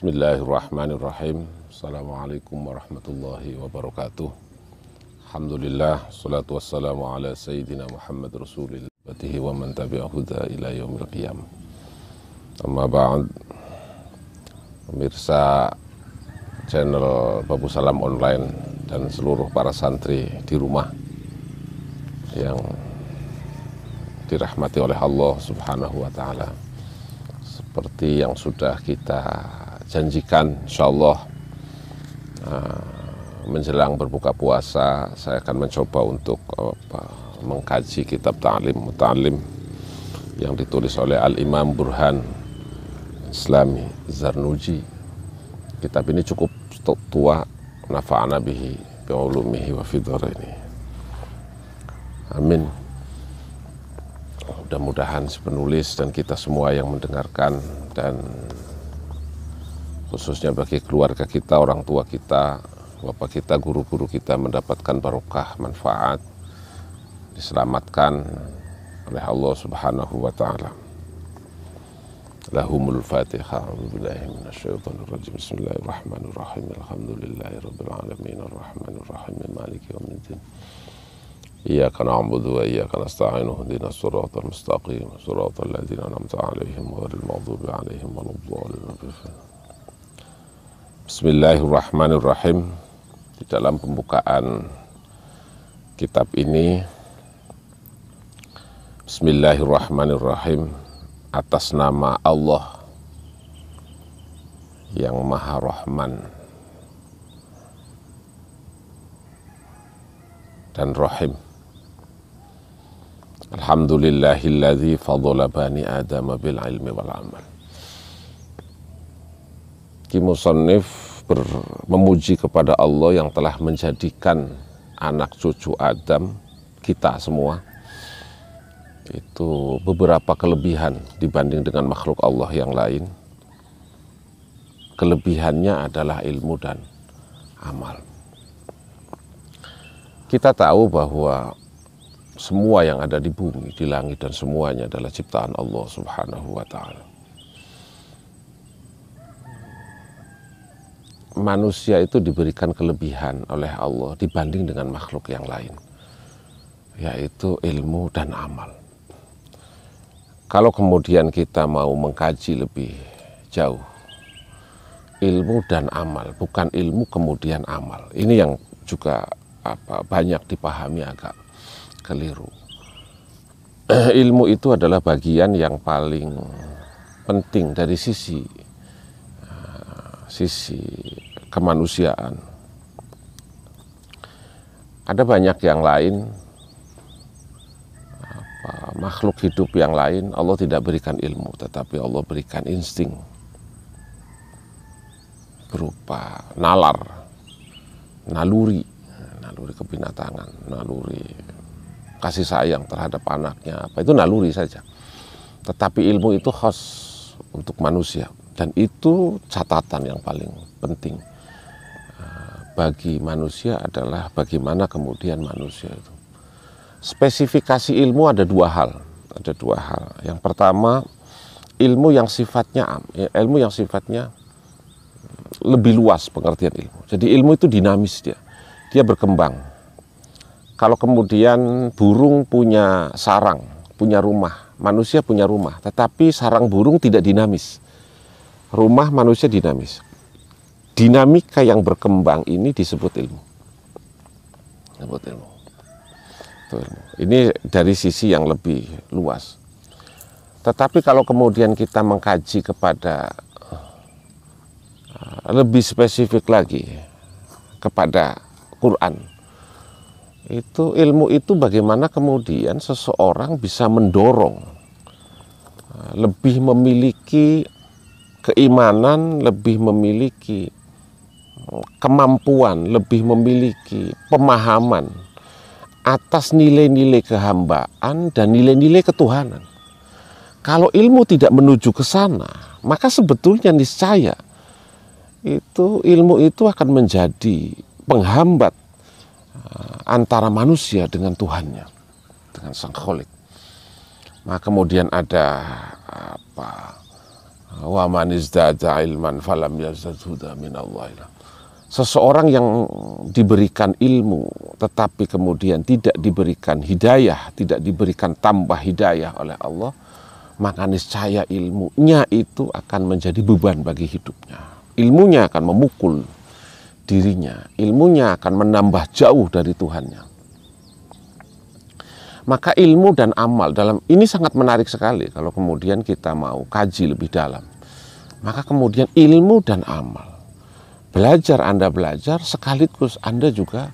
Bismillahirrahmanirrahim. Assalamualaikum warahmatullahi wabarakatuh. Alhamdulillah, salatu wassalamu ala sayyidina Muhammad Rasulillah wa man tabi'ahu ila yaumil qiyamah. Amma ba'd. Pemirsa channel Babu Salam Online dan seluruh para santri di rumah yang dirahmati oleh Allah Subhanahu wa taala. Seperti yang sudah kita janjikan, insyaallah menjelang berbuka puasa saya akan mencoba untuk mengkaji kitab Ta'lim Muta'allim yang ditulis oleh Al-Imam Burhan Islami Zarnuji. Kitab ini cukup tua, nafa'ana bihi bi'ulumihi wa fidharaini. Amin. Mudah-mudahan si penulis dan kita semua yang mendengarkan, dan khususnya bagi keluarga kita, orang tua kita, bapak kita, guru-guru kita mendapatkan barokah, manfaat, diselamatkan oleh Allah Subhanahu wa taala. Lahumul Fatihah. A'udzubillahi minasyaitonirrajim. Bismillahirrahmanirrahim. Alhamdulillahirabbil alamin arrahmanir rahim maliki yaumiddin. Iyyaka na'budu wa iyyaka nasta'in ihdinas siratal mustaqim siratal ladzina an'amta 'alaihim ghairil maghdubi 'alaihim waladdallin. Bismillahirrahmanirrahim. Di dalam pembukaan kitab ini, Bismillahirrahmanirrahim, atas nama Allah yang Maha Rahman dan Rahim. Alhamdulillahilladzi fadhala bani Adam bil ilmi wal amal. Ki musannif memuji kepada Allah yang telah menjadikan anak cucu Adam, kita semua, itu beberapa kelebihan dibanding dengan makhluk Allah yang lain. Kelebihannya adalah ilmu dan amal. Kita tahu bahwa semua yang ada di bumi, di langit, dan semuanya adalah ciptaan Allah Subhanahu wa ta'ala. Manusia itu diberikan kelebihan oleh Allah dibanding dengan makhluk yang lain, yaitu ilmu dan amal. Kalau kemudian kita mau mengkaji lebih jauh, ilmu dan amal, bukan ilmu kemudian amal. Ini yang juga banyak dipahami agak keliru. Ilmu itu adalah bagian yang paling penting dari sisi kemanusiaan. Ada banyak yang lain, makhluk hidup yang lain Allah tidak berikan ilmu, tetapi Allah berikan insting berupa nalar, naluri kebinatangan, naluri kasih sayang terhadap anaknya, itu naluri saja. Tetapi ilmu itu khas untuk manusia, dan itu catatan yang paling penting bagi manusia adalah bagaimana kemudian manusia itu. Spesifikasi ilmu ada dua hal. Yang pertama, ilmu yang sifatnya lebih luas pengertian ilmu. Jadi ilmu itu dinamis, dia berkembang. Kalau kemudian burung punya sarang, punya rumah, manusia punya rumah, tetapi sarang burung tidak dinamis. Rumah manusia dinamis. Dinamika yang berkembang ini disebut ilmu. Ini dari sisi yang lebih luas. Tetapi kalau kemudian kita mengkaji kepada lebih spesifik lagi kepada Quran, itu ilmu itu bagaimana kemudian seseorang bisa mendorong lebih memiliki keimanan, lebih memiliki kemampuan, lebih memiliki pemahaman atas nilai-nilai kehambaan dan nilai-nilai ketuhanan. Kalau ilmu tidak menuju ke sana, maka sebetulnya niscaya itu ilmu itu akan menjadi penghambat antara manusia dengan Tuhannya, dengan Sang Kholik. Nah, kemudian ada Wa man izdada ilman falam yazad huda minallah. Seseorang yang diberikan ilmu tetapi kemudian tidak diberikan hidayah, tidak diberikan tambah hidayah oleh Allah, maka niscaya ilmunya itu akan menjadi beban bagi hidupnya. Ilmunya akan memukul dirinya, ilmunya akan menambah jauh dari Tuhannya. Maka ilmu dan amal dalam ini sangat menarik sekali kalau kemudian kita mau kaji lebih dalam. Maka kemudian ilmu dan amal. Belajar, Anda belajar, sekaligus Anda juga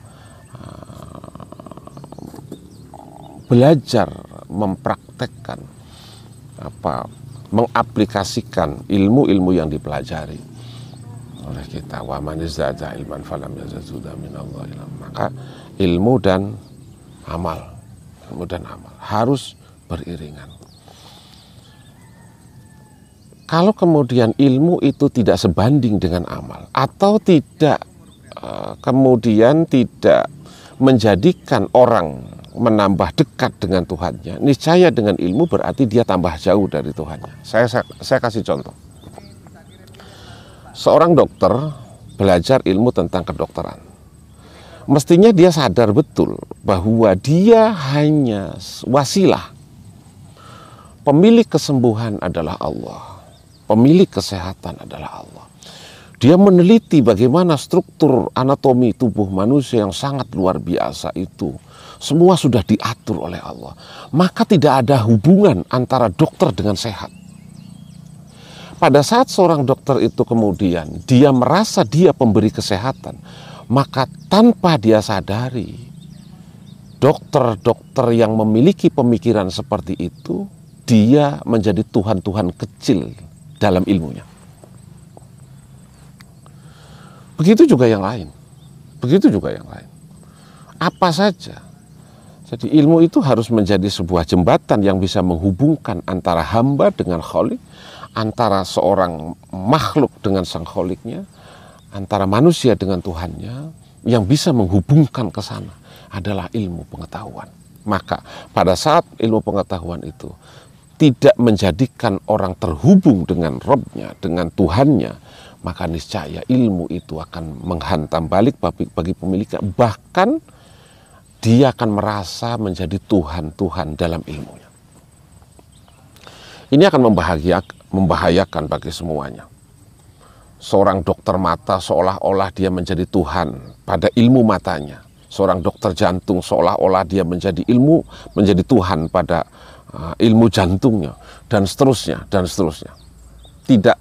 belajar mempraktekkan, mengaplikasikan ilmu-ilmu yang dipelajari oleh kita. Wa man izdada ilman falam yazad huda minallah. Maka ilmu dan amal harus beriringan. Kalau kemudian ilmu itu tidak sebanding dengan amal, atau tidak kemudian tidak menjadikan orang menambah dekat dengan Tuhannya, niscaya dengan ilmu berarti dia tambah jauh dari Tuhannya. Saya kasih contoh. Seorang dokter belajar ilmu tentang kedokteran. Mestinya dia sadar betul bahwa dia hanya wasilah. Pemilik kesembuhan adalah Allah. Pemilik kesehatan adalah Allah. Dia meneliti bagaimana struktur anatomi tubuh manusia yang sangat luar biasa itu. Semua sudah diatur oleh Allah. Maka tidak ada hubungan antara dokter dengan sehat. Pada saat seorang dokter itu kemudian dia merasa dia pemberi kesehatan, maka tanpa dia sadari, dokter-dokter yang memiliki pemikiran seperti itu, dia menjadi Tuhan-Tuhan kecil dalam ilmunya. Begitu juga yang lain. Apa saja. Jadi ilmu itu harus menjadi sebuah jembatan yang bisa menghubungkan antara hamba dengan Khalik, antara seorang makhluk dengan sang Khaliknya, antara manusia dengan Tuhannya. Yang bisa menghubungkan ke sana adalah ilmu pengetahuan. Maka pada saat ilmu pengetahuan itu tidak menjadikan orang terhubung dengan Rabb-nya, dengan Tuhannya, maka niscaya ilmu itu akan menghantam balik bagi pemiliknya. Bahkan dia akan merasa menjadi Tuhan-Tuhan dalam ilmunya. Ini akan membahayakan bagi semuanya. Seorang dokter mata seolah-olah dia menjadi Tuhan pada ilmu matanya. Seorang dokter jantung seolah-olah dia menjadi Tuhan pada ilmu jantungnya, dan seterusnya. Tidak,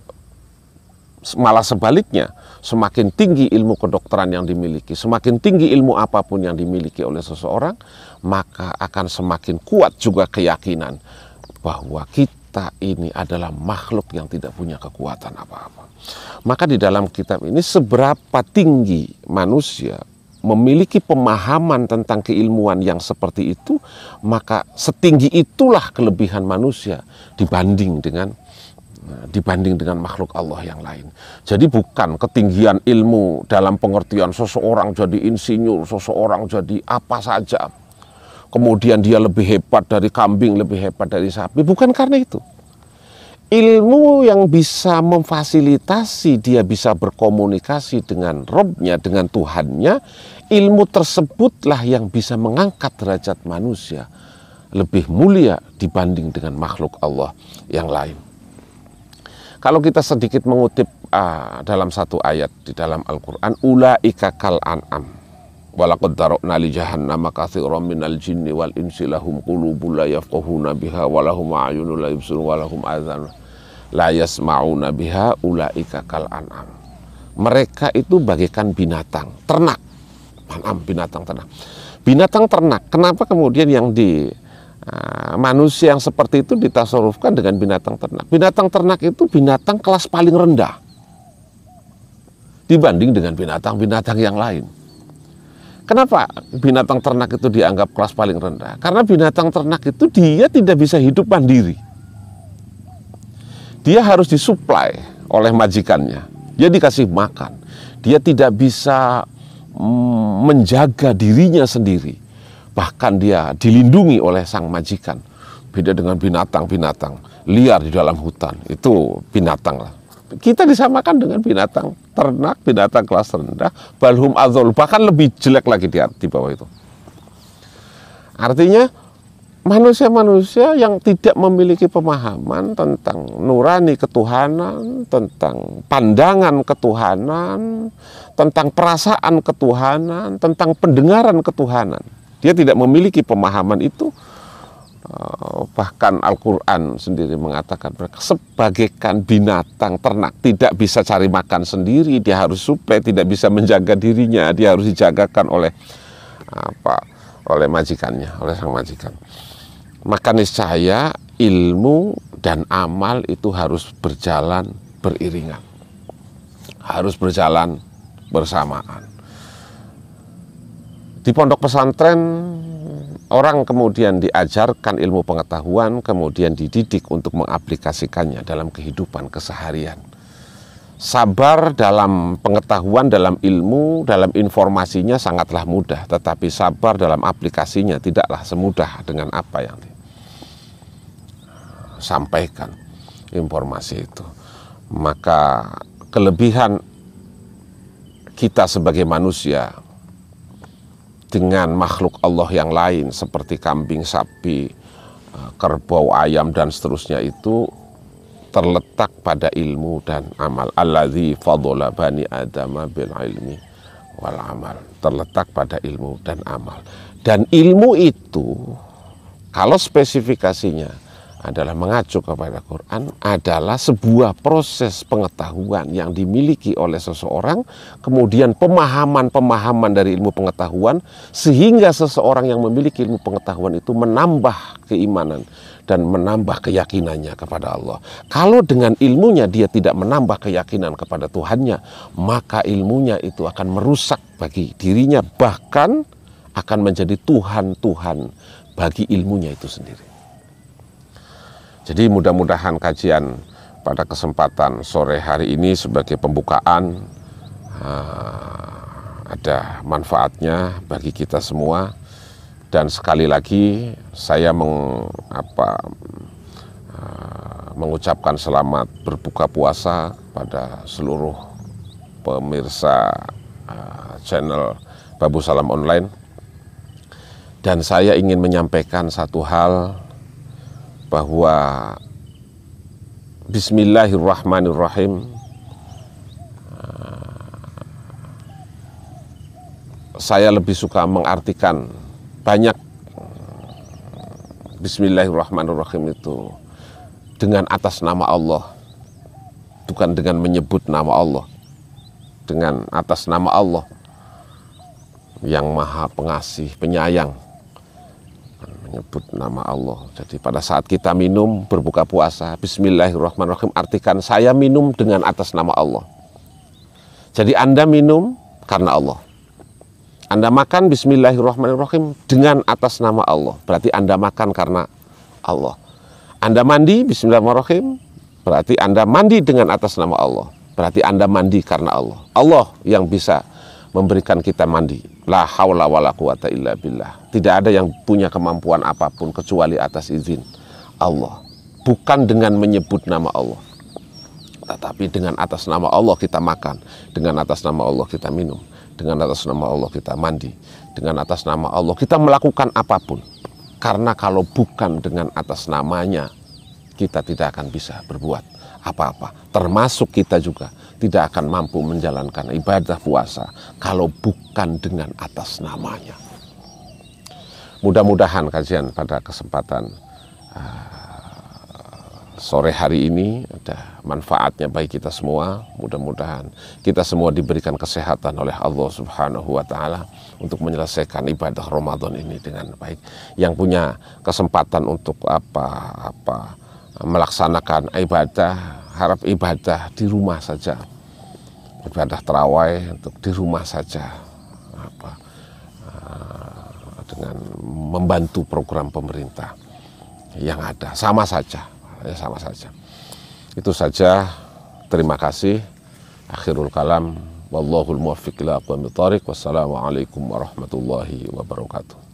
malah sebaliknya, semakin tinggi ilmu kedokteran yang dimiliki, semakin tinggi ilmu apapun yang dimiliki oleh seseorang, maka akan semakin kuat juga keyakinan bahwa kita ini adalah makhluk yang tidak punya kekuatan apa-apa. Maka di dalam kitab ini, seberapa tinggi manusia memiliki pemahaman tentang keilmuan yang seperti itu, maka setinggi itulah kelebihan manusia dibanding dengan makhluk Allah yang lain. Jadi bukan ketinggian ilmu dalam pengertian seseorang jadi insinyur, seseorang jadi apa saja, kemudian dia lebih hebat dari kambing, lebih hebat dari sapi. Bukan karena itu. Ilmu yang bisa memfasilitasi dia bisa berkomunikasi dengan Rabb-nya, dengan Tuhannya, ilmu tersebutlah yang bisa mengangkat derajat manusia lebih mulia dibanding dengan makhluk Allah yang lain. Kalau kita sedikit mengutip dalam satu ayat di dalam Al-Quran, ulaika kal an'am walaqad darokna li jahannama katsiran minal jinni wal insi lahum qulubun la yafqahuna biha walahum a'yunun la yubsiruna walahum adhanun la yasma'una biha ulaika kal an'am. Mereka itu bagaikan binatang ternak. An'am, binatang ternak. Binatang ternak. Kenapa kemudian yang di manusia yang seperti itu ditasarufkan dengan binatang ternak? Binatang ternak itu binatang kelas paling rendah dibanding dengan binatang-binatang yang lain. Kenapa binatang ternak itu dianggap kelas paling rendah? Karena binatang ternak itu dia tidak bisa hidup mandiri. Dia harus disuplai oleh majikannya. Dia dikasih makan. Dia tidak bisa menjaga dirinya sendiri. Bahkan dia dilindungi oleh sang majikan. Beda dengan binatang-binatang liar di dalam hutan, itu binatang lah. Kita disamakan dengan binatang ternak, binatang kelas rendah, balhum adzol, bahkan lebih jelek lagi di bawah itu. Artinya manusia-manusia yang tidak memiliki pemahaman tentang nurani ketuhanan, tentang pandangan ketuhanan, tentang perasaan ketuhanan, tentang pendengaran ketuhanan. Dia tidak memiliki pemahaman itu. Bahkan Al-Quran sendiri mengatakan mereka sebagaikan binatang ternak, tidak bisa cari makan sendiri, dia harus suplai, tidak bisa menjaga dirinya, dia harus dijagakan oleh majikannya, oleh sang majikan. Maka niscaya ilmu dan amal itu harus berjalan beriringan, harus berjalan bersamaan. Di pondok pesantren, orang kemudian diajarkan ilmu pengetahuan, kemudian dididik untuk mengaplikasikannya dalam kehidupan keseharian. Sabar dalam pengetahuan, dalam ilmu, dalam informasinya sangatlah mudah, tetapi sabar dalam aplikasinya tidaklah semudah dengan apa yang disampaikan informasi itu. Maka kelebihan kita sebagai manusia dengan makhluk Allah yang lain seperti kambing, sapi, kerbau, ayam dan seterusnya itu terletak pada ilmu dan amal. Alladzi fadhala bani adama bil ilmi wal amal. Terletak pada ilmu dan amal. Dan ilmu itu kalau spesifikasinya adalah mengacu kepada Quran, adalah sebuah proses pengetahuan yang dimiliki oleh seseorang, kemudian pemahaman dari ilmu pengetahuan, sehingga seseorang yang memiliki ilmu pengetahuan itu menambah keimanan dan menambah keyakinannya kepada Allah. Kalau dengan ilmunya dia tidak menambah keyakinan kepada Tuhannya, maka ilmunya itu akan merusak bagi dirinya, bahkan akan menjadi Tuhan-Tuhan bagi ilmunya itu sendiri. Jadi mudah-mudahan kajian pada kesempatan sore hari ini sebagai pembukaan ada manfaatnya bagi kita semua. Dan sekali lagi saya mengucapkan selamat berbuka puasa pada seluruh pemirsa channel Babu Salam Online. Dan saya ingin menyampaikan satu hal, bahwa Bismillahirrahmanirrahim saya lebih suka mengartikan banyak Bismillahirrahmanirrahim itu dengan atas nama Allah, bukan dengan menyebut nama Allah, dengan atas nama Allah yang maha pengasih, penyayang, menyebut nama Allah. Jadi pada saat kita minum, berbuka puasa, Bismillahirrahmanirrahim, artikan saya minum dengan atas nama Allah. Jadi Anda minum karena Allah. Anda makan Bismillahirrahmanirrahim dengan atas nama Allah, berarti Anda makan karena Allah. Anda mandi Bismillahirrahmanirrahim, berarti Anda mandi dengan atas nama Allah, berarti Anda mandi karena Allah. Allah yang bisa memberikan kita mandi. La haula wala quwata illa billah. Tidak ada yang punya kemampuan apapun kecuali atas izin Allah. Bukan dengan menyebut nama Allah, tetapi dengan atas nama Allah kita makan, dengan atas nama Allah kita minum, dengan atas nama Allah kita mandi, dengan atas nama Allah kita melakukan apapun. Karena kalau bukan dengan atas namanya, kita tidak akan bisa berbuat apa-apa. Termasuk kita juga tidak akan mampu menjalankan ibadah puasa kalau bukan dengan atas namanya. Mudah-mudahan kajian pada kesempatan sore hari ini ada manfaatnya bagi kita semua. Mudah-mudahan kita semua diberikan kesehatan oleh Allah Subhanahu wa Ta'ala untuk menyelesaikan ibadah Ramadan ini dengan baik. Yang punya kesempatan untuk melaksanakan ibadah, harap ibadah di rumah saja, ibadah tarawih untuk di rumah saja, dengan membantu program pemerintah yang ada, sama saja. Itu saja. Terima kasih. Akhirul kalam. Wallahul muwaffiq ila aqwamit thoriq. Wassalamualaikum warahmatullahi wabarakatuh.